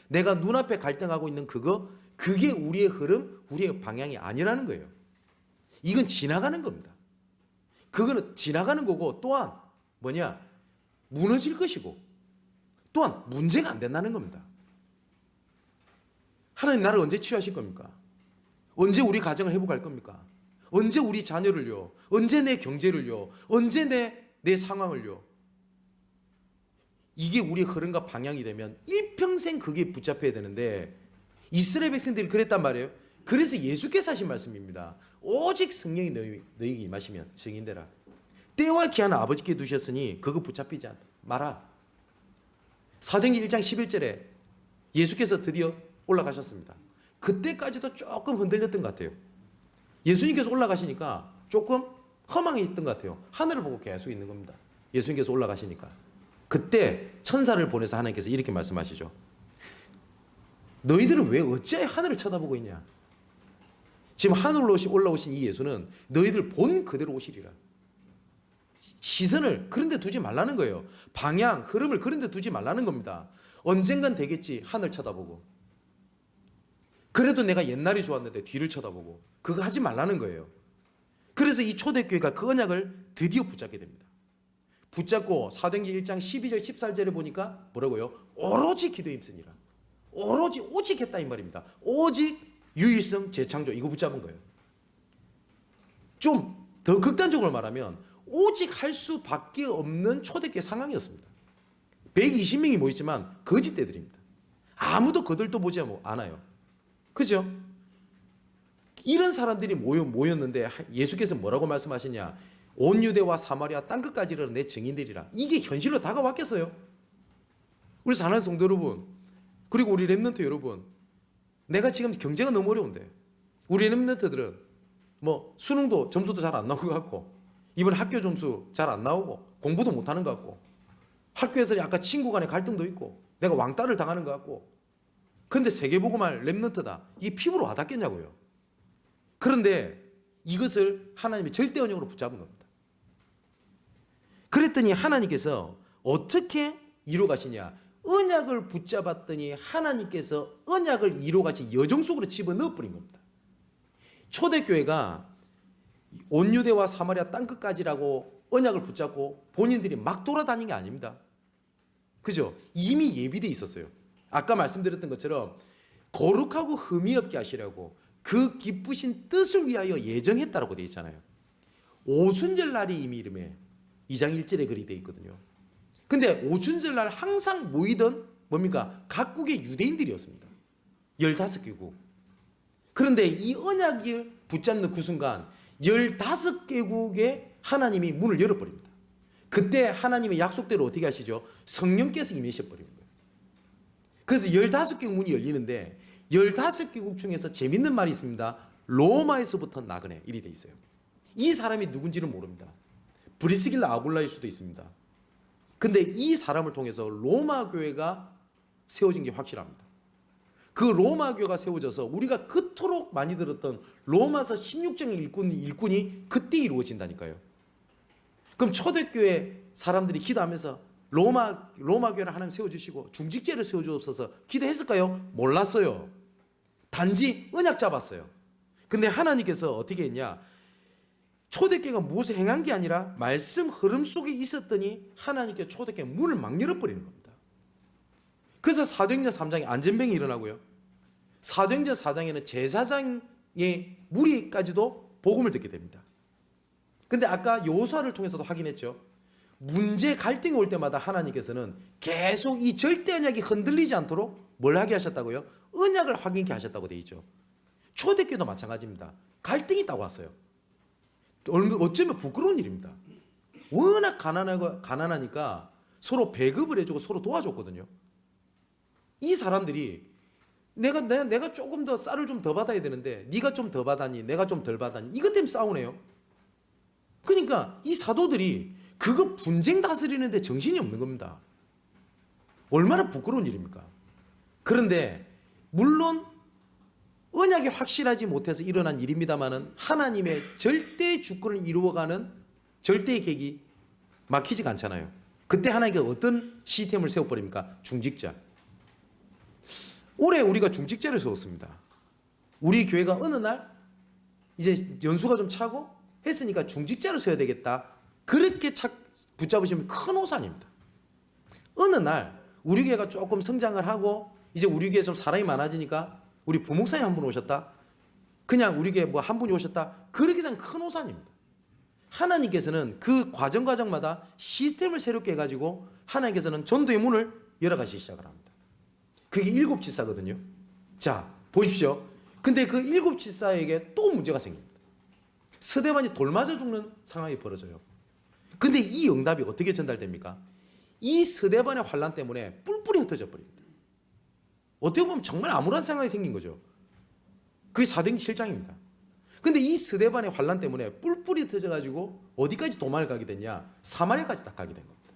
내가 눈앞에 갈등하고 있는 그게 우리의 흐름, 우리의 방향이 아니라는 거예요. 이건 지나가는 겁니다. 그거는 지나가는 거고 또한 뭐냐? 무너질 것이고 또한 문제가 안 된다는 겁니다. 하나님 나를 언제 치유하실 겁니까? 언제 우리 가정을 회복할 겁니까? 언제 우리 자녀를요? 언제 내 경제를요? 언제 내 상황을요? 이게 우리의 흐름과 방향이 되면 일평생 그게 붙잡혀야 되는데 이스라엘 백성들이 그랬단 말이에요. 그래서 예수께서 하신 말씀입니다. 오직 성령이 너희에게 임하시면 증인되라. 때와 기한은 아버지께 두셨으니 그거 붙잡히지 마라. 사도행전 1장 11절에 예수께서 드디어 올라가셨습니다. 그때까지도 조금 흔들렸던 것 같아요. 예수님께서 올라가시니까 조금 허망해 있던 것 같아요. 하늘을 보고 계속 있는 겁니다. 예수님께서 올라가시니까. 그때 천사를 보내서 하나님께서 이렇게 말씀하시죠. 너희들은 왜 어찌하여 하늘을 쳐다보고 있냐? 지금 하늘로 올라오신 이 예수는 너희들 본 그대로 오시리라. 시선을 그런 데 두지 말라는 거예요. 방향, 흐름을 그런 데 두지 말라는 겁니다. 언젠간 되겠지 하늘 쳐다보고. 그래도 내가 옛날이 좋았는데 뒤를 쳐다보고 그거 하지 말라는 거예요. 그래서 이 초대교회가 그 언약을 드디어 붙잡게 됩니다. 붙잡고 사도행전 1장 12절 14절에 보니까 뭐라고요? 오로지 기도에 힘쓰니라. 오직 했다 이 말입니다. 오직 유일성 재창조 이거 붙잡은 거예요. 좀 더 극단적으로 말하면 오직 할 수밖에 없는 초대교회 상황이었습니다. 120명이 모였지만 거짓대들입니다. 아무도 그들도 보지 않아요. 그죠? 이런 사람들이 모였는데 예수께서 뭐라고 말씀하시냐? 온 유대와 사마리아 땅끝까지 이르러 내 증인들이라. 이게 현실로 다가왔겠어요? 우리 사랑하는 성도 여러분, 그리고 우리 렘넌트 여러분, 내가 지금 경제가 너무 어려운데 우리 렘넌트들은 뭐 수능도 점수도 잘 안 나오고 같고 이번 학교 점수 잘 안 나오고 공부도 못하는 것 같고 학교에서 약간 친구 간의 갈등도 있고 내가 왕따를 당하는 것 같고 그런데 세계복음할 렘넌트다. 이게 피부로 와닿겠냐고요. 그런데 이것을 하나님이 절대 언약으로 붙잡은 겁니다. 그랬더니 하나님께서 어떻게 이루어 가시냐? 언약을 붙잡았더니 하나님께서 언약을 이루어 가신 여정 속으로 집어넣어 버린 겁니다. 초대교회가 온 유대와 사마리아 땅끝까지라고 언약을 붙잡고 본인들이 막 돌아다닌 게 아닙니다. 그죠? 이미 예비되어 있었어요. 아까 말씀드렸던 것처럼 거룩하고 흠이 없게 하시려고 그 기쁘신 뜻을 위하여 예정했다라고 되어 있잖아요. 오순절 날이 이미 이름에 2장 1절에 글이 되어 있거든요. 근데 오순절 날 항상 모이던 뭡니까? 각국의 유대인들이었습니다. 15개국. 그런데 이 언약을 붙잡는 그 순간 15개국에 하나님이 문을 열어버립니다. 그때 하나님의 약속대로 어떻게 하시죠? 성령께서 임하셔버리는 거예요. 그래서 15개국 문이 열리는데 15개국 중에서 재밌는 말이 있습니다. 로마에서부터 나그네 일이 돼 있어요. 이 사람이 누군지는 모릅니다. 브리스길라 아굴라일 수도 있습니다. 근데 이 사람을 통해서 로마 교회가 세워진 게 확실합니다. 그 로마 교회가 세워져서 우리가 그토록 많이 들었던 로마서 16장 일꾼이 그때 이루어진다니까요. 그럼 초대교회 사람들이 기도하면서 로마 교회를 하나님 세워주시고 중직제를 세워주옵소서 기도했을까요? 몰랐어요. 단지 언약 잡았어요. 근데 하나님께서 어떻게 했냐? 초대교회가 무엇을 행한 게 아니라 말씀 흐름 속에 있었더니 하나님께 초대교회 문을 막 열어버리는 겁니다. 그래서 사도행전 3장에 안전병이 일어나고요. 사도행전 4장에는 제사장의 무리까지도 복음을 듣게 됩니다. 근데 아까 여호수아를 통해서도 확인했죠. 문제 갈등이 올 때마다 하나님께서는 계속 이 절대 언약이 흔들리지 않도록 뭘 하게 하셨다고요? 언약을 확인케 하셨다고 돼 있죠. 초대교회도 마찬가지입니다. 갈등이 있다고 왔어요. 어쩌면 부끄러운 일입니다. 워낙 가난하니까 서로 배급을 해주고 서로 도와줬거든요. 이 사람들이 내가 조금 더 쌀을 좀 더 받아야 되는데 네가 좀 더 받아니 내가 좀 덜 받아니 이것 때문에 싸우네요. 그러니까 이 사도들이 그거 분쟁 다스리는데 정신이 없는 겁니다. 얼마나 부끄러운 일입니까? 그런데 물론 언약이 확실하지 못해서 일어난 일입니다만은 하나님의 절대 주권을 이루어가는 절대의 계획이 막히지가 않잖아요. 그때 하나님께서 어떤 시스템을 세워버립니까? 중직자. 올해 우리가 중직자를 세웠습니다. 우리 교회가 어느 날 이제 연수가 좀 차고 했으니까 중직자를 세워야 되겠다. 그렇게 붙잡으시면 큰 오산입니다. 어느 날 우리 교회가 조금 성장을 하고 이제 우리 교회에 좀 사람이 많아지니까 우리 부목사님 한 분 오셨다. 그냥 우리 교회 뭐 한 분이 오셨다. 그렇게 생각 큰 오산입니다. 하나님께서는 그 과정마다 시스템을 새롭게 해가지고 하나님께서는 전도의 문을 열어가시기 시작을 합니다. 그게 7집사거든요. 자, 보십시오. 근데 그 7집사에게 또 문제가 생깁니다. 스데반이 돌 맞아 죽는 상황이 벌어져요. 근데 이 응답이 어떻게 전달됩니까? 이 스데반의 환난 때문에 뿔뿔이 흩어져 버립니다. 어떻게 보면 정말 암울한 상황이 생긴 거죠. 그게 사도행전 7장입니다. 근데 이 스데반의 환난 때문에 뿔뿔이 흩어져 가지고 어디까지 도망을 가게 됐냐? 사마리아까지 딱 가게 된 겁니다.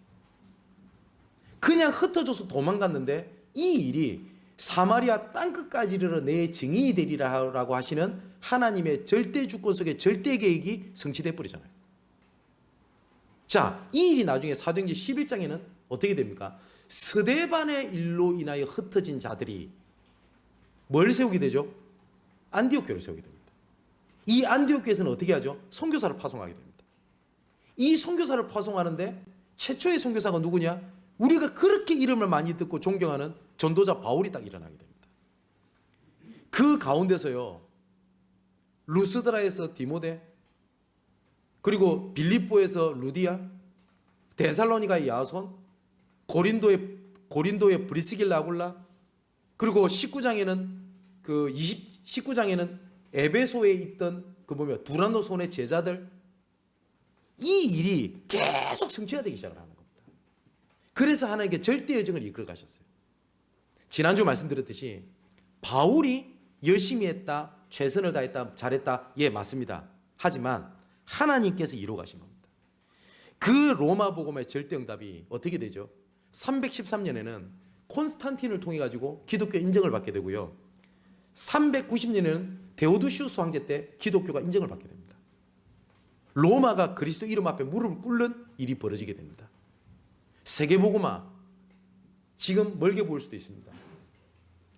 그냥 흩어져서 도망갔는데 이 일이 사마리아 땅끝까지 이르러 내 증인이 되리라고 하시는 하나님의 절대 주권 속의 절대 계획이 성취돼 버리잖아요. 자, 이 일이 나중에 사도행전 11장에는 어떻게 됩니까? 스데반의 일로 인하여 흩어진 자들이 뭘 세우게 되죠? 안디옥 교회를 세우게 됩니다. 이 안디옥 교회에서는 어떻게 하죠? 선교사를 파송하게 됩니다. 이 선교사를 파송하는데 최초의 선교사가 누구냐? 우리가 그렇게 이름을 많이 듣고 존경하는 전도자 바울이 딱 일어나게 됩니다. 그 가운데서요, 루스드라에서 디모데, 그리고 빌립보에서 루디아, 데살로니가의 야손, 고린도의 브리스길라 아굴라, 그리고 19장에는 에베소에 있던 두란노 손의 제자들, 이 일이 계속 성취되기 시작을 하는 겁니다. 그래서 하나님께 절대 여정을 이끌어 가셨어요. 지난주 말씀드렸듯이 바울이 열심히 했다, 최선을 다했다, 잘했다, 예, 맞습니다. 하지만 하나님께서 이루어 가신 겁니다. 그 로마 복음의 절대 응답이 어떻게 되죠? 313년에는 콘스탄틴을 통해 가지고 기독교 인정을 받게 되고요. 390년에는 데오도시우스 황제 때 기독교가 인정을 받게 됩니다. 로마가 그리스도 이름 앞에 무릎을 꿇는 일이 벌어지게 됩니다. 세계복음화 지금 멀게 보일 수도 있습니다.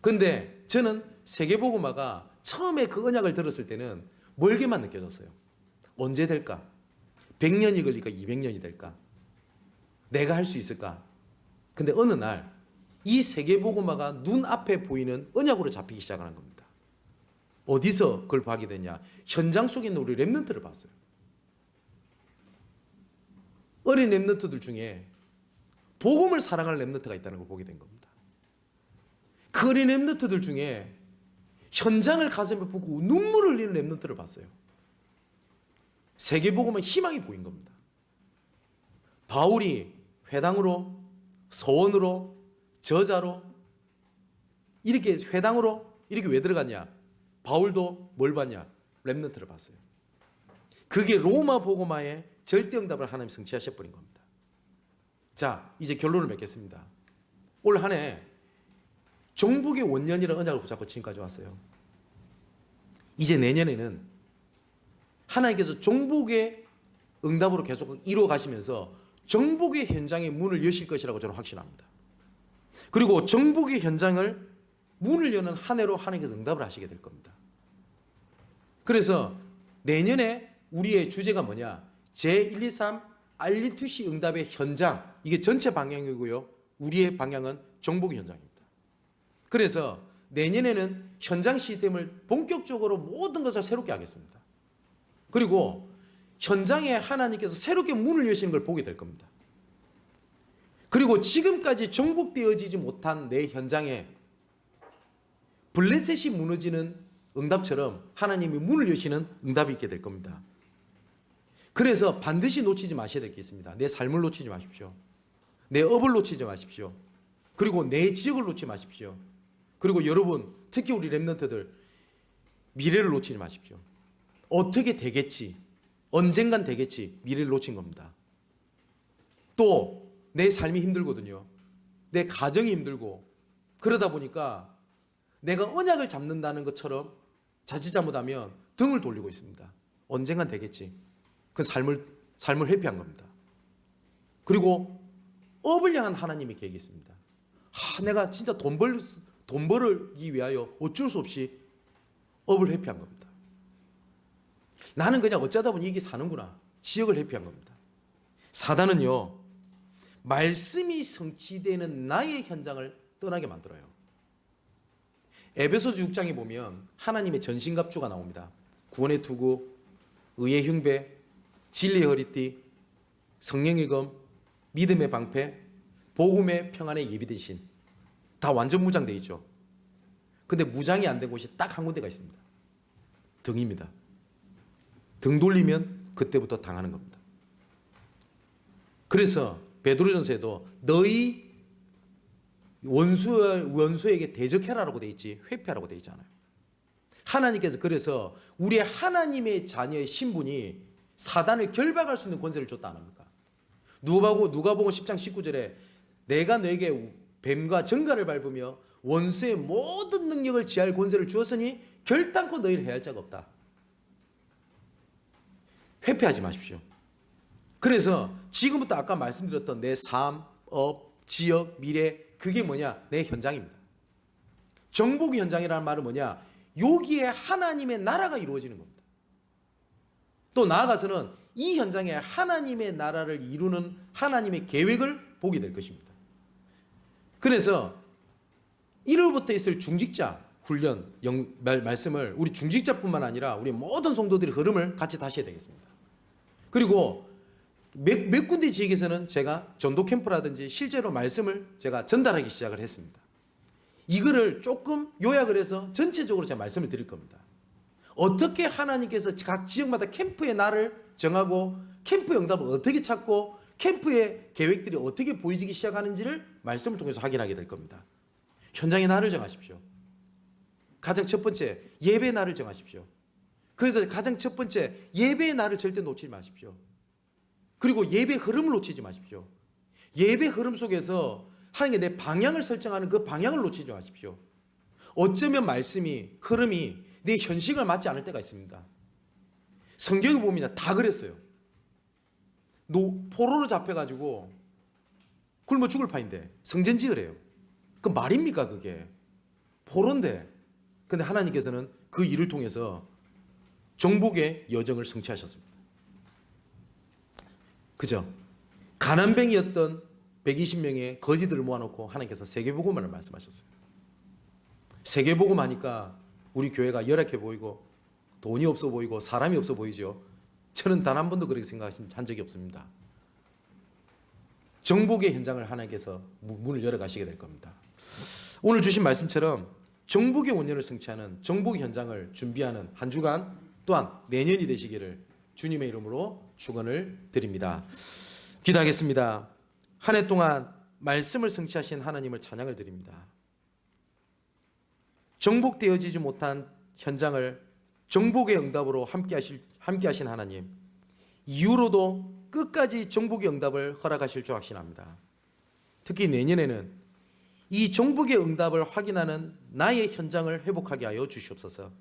그런데 저는 세계복음화가 처음에 그 언약을 들었을 때는 멀게만 느껴졌어요. 언제 될까? 100년이 걸릴까? 200년이 될까? 내가 할 수 있을까? 근데 어느 날 이 세계복음화가 눈앞에 보이는 언약으로 잡히기 시작하는 겁니다. 어디서 그걸 보게 되냐? 현장 속에 있는 우리 렘넌트를 봤어요. 어린 렘넌트들 중에 복음을 사랑하는 렘넌트가 있다는 걸 보게 된 겁니다. 그 어린 렘넌트들 중에 현장을 가슴에 붓고 눈물을 흘리는 렘넌트를 봤어요. 세계복음은 희망이 보인 겁니다. 바울이 회당으로, 서원으로, 저자로 이렇게 회당으로 이렇게 왜 들어갔냐? 바울도 뭘 봤냐? 렘넌트를 봤어요. 그게 로마 복음화의 절대 응답을 하나님 성취하셔버린 겁니다. 자, 이제 결론을 맺겠습니다. 올 한 해 종북의 원년이라는 언약을 붙잡고 지금까지 왔어요. 이제 내년에는 하나님께서 종북의 응답으로 계속 이루어 가시면서 정복의 현장의 문을 여실 것이라고 저는 확신합니다. 그리고 정복의 현장을 문을 여는 한 해로 하나님께서 응답을 하시게 될 겁니다. 그래서 내년에 우리의 주제가 뭐냐? 제123 R2C 응답의 현장, 이게 전체 방향이고요. 우리의 방향은 정복의 현장입니다. 그래서 내년에는 현장 시스템을 본격적으로 모든 것을 새롭게 하겠습니다. 그리고 현장에 하나님께서 새롭게 문을 여시는 걸 보게 될 겁니다. 그리고 지금까지 정복되어지지 못한 내 현장에 블레셋이 무너지는 응답처럼 하나님이 문을 여시는 응답이 있게 될 겁니다. 그래서 반드시 놓치지 마셔야 될 게 있습니다. 내 삶을 놓치지 마십시오. 내 업을 놓치지 마십시오. 그리고 내 지역을 놓치지 마십시오. 그리고 여러분, 특히 우리 랩런트들, 미래를 놓치지 마십시오. 어떻게 되겠지, 언젠간 되겠지, 미래를 놓친 겁니다. 또 내 삶이 힘들거든요. 내 가정이 힘들고, 그러다 보니까 내가 언약을 잡는다는 것처럼 자칫 잘못하면 등을 돌리고 있습니다. 언젠간 되겠지. 그 삶을 회피한 겁니다. 그리고 업을 향한 하나님의 계획이 있습니다. 내가 진짜 돈 벌기 위하여 어쩔 수 없이 업을 회피한 겁니다. 나는 그냥 어쩌다 보니 이게 사는구나. 지역을 회피한 겁니다. 사단은요, 말씀이 성취되는 나의 현장을 떠나게 만들어요. 에베소서 6장에 보면 하나님의 전신갑주가 나옵니다. 구원의 투구, 의의 흉배, 진리의 허리띠, 성령의 검, 믿음의 방패, 복음의 평안의 예비된 신. 다 완전 무장되어 있죠. 근데 무장이 안 된 곳이 딱 한 군데가 있습니다. 등입니다. 등 돌리면 그때부터 당하는 겁니다. 그래서 베드로전서에도 너희 원수에게 대적해라라고 되어 있지 회피하라고 되어 있잖아요. 하나님께서 그래서 우리의 하나님의 자녀의 신분이 사단을 결박할 수 있는 권세를 줬다 안 합니까? 누가복음 10장 19절에 내가 너에게 뱀과 정갈을 밟으며 원수의 모든 능력을 지할 권세를 주었으니 결단코 너희를 해할 자가 없다. 회피하지 마십시오. 그래서 지금부터 아까 말씀드렸던 내 삶, 업, 지역, 미래, 그게 뭐냐? 내 현장입니다. 정복의 현장이라는 말은 뭐냐? 여기에 하나님의 나라가 이루어지는 겁니다. 또 나아가서는 이 현장에 하나님의 나라를 이루는 하나님의 계획을 보게 될 것입니다. 그래서 1월부터 있을 중직자 훈련 말씀을 우리 중직자뿐만 아니라 우리 모든 성도들의 흐름을 같이 다시 해야 되겠습니다. 그리고 몇 군데 지역에서는 제가 전도 캠프라든지 실제로 말씀을 제가 전달하기 시작을 했습니다. 이거를 조금 요약을 해서 전체적으로 제가 말씀을 드릴 겁니다. 어떻게 하나님께서 각 지역마다 캠프의 날을 정하고 캠프 응답을 어떻게 찾고 캠프의 계획들이 어떻게 보이기 시작하는지를 말씀을 통해서 확인하게 될 겁니다. 현장의 날을 정하십시오. 가장 첫 번째 예배 날을 정하십시오. 그래서 가장 첫 번째 예배의 날을 절대 놓치지 마십시오. 그리고 예배 흐름을 놓치지 마십시오. 예배 흐름 속에서 하나님께 내 방향을 설정하는 그 방향을 놓치지 마십시오. 어쩌면 말씀이 흐름이 내 현실과 맞지 않을 때가 있습니다. 성경에 보면 다 그랬어요. 포로로 잡혀가지고 굶어 죽을 판인데 성전 지으래요. 그 말입니까 그게? 포로인데. 근데 하나님께서는 그 일을 통해서 정복의 여정을 성취하셨습니다. 그죠? 가난뱅이였던 120명의 거지들을 모아놓고 하나님께서 세계복음을 말씀하셨어요. 세계복음 하니까 우리 교회가 열악해 보이고 돈이 없어 보이고 사람이 없어 보이죠. 저는 단 한 번도 그렇게 생각한 적이 없습니다. 정복의 현장을 하나님께서 문을 열어가시게 될 겁니다. 오늘 주신 말씀처럼 정복의 원년을 성취하는 정복의 현장을 준비하는 한 주간 또한 내년이 되시기를 주님의 이름으로 축원을 드립니다. 기도하겠습니다. 한 해 동안 말씀을 성취하신 하나님을 찬양을 드립니다. 정복되어지지 못한 현장을 정복의 응답으로 함께 하신 하나님, 이후로도 끝까지 정복의 응답을 허락하실 줄 확신합니다. 특히 내년에는 이 정복의 응답을 확인하는 나의 현장을 회복하게 하여 주시옵소서.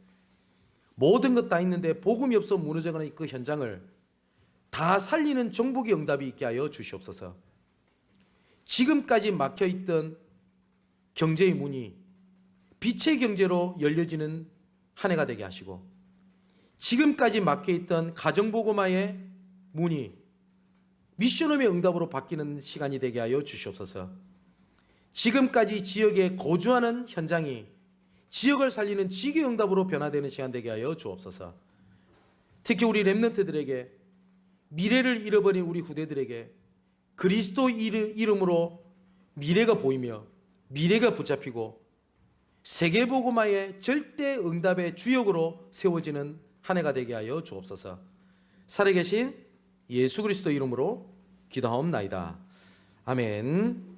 모든 것 다 있는데 복음이 없어 무너져가는 그 현장을 다 살리는 정복의 응답이 있게 하여 주시옵소서. 지금까지 막혀있던 경제의 문이 빛의 경제로 열려지는 한 해가 되게 하시고, 지금까지 막혀있던 가정보고마의 문이 미션홈의 응답으로 바뀌는 시간이 되게 하여 주시옵소서. 지금까지 지역에 거주하는 현장이 지역을 살리는 지교 응답으로 변화되는 시간 되게 하여 주옵소서. 특히 우리 렘넌트들에게, 미래를 잃어버린 우리 후대들에게 그리스도 이름으로 미래가 보이며 미래가 붙잡히고 세계복음화의 절대 응답의 주역으로 세워지는 한 해가 되게 하여 주옵소서. 살아계신 예수 그리스도 이름으로 기도하옵나이다. 아멘.